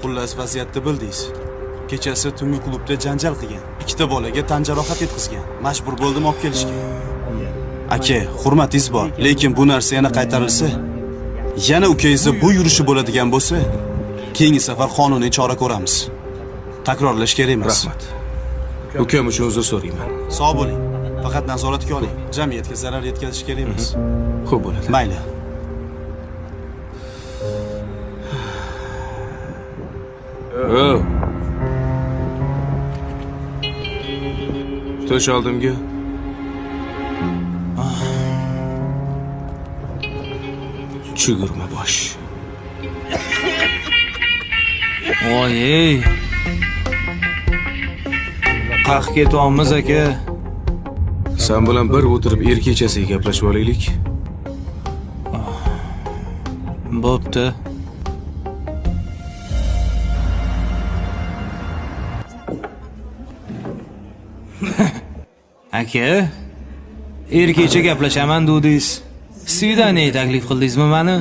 Xullas vaziyatni bildingiz. Kechasi tungi klubda janjal qilgan. Ikkita bolaga tan jarohat yetkazgan. Majbur bo'ldim olib kelishga. Aka, hurmatingiz bor, lekin bu narsa yana qaytarilsa, yana ukangizni bu yurishi bo'ladigan bo'lsa, keyingi safar qonuniy chora ko'ramiz. Takrorlash kerak emas. Rahmat. Ukam uchun uzr so'rayman. Sog' bo'ling. Faqat nazoratga oling. Jamiyatga zarar yetkazish kerak emas. Xo'p bo'ladi. Mayli. Tush oldimga. Chugurma bosh. Oy. Qaq ketyapmiz aka. Sen bilan bir o'tirib er kechasiga gaplashib olaylik. Bo'pti. Aka, er kecha gaplashaman dedingiz. Svidaniya taklif qildingizmi meni?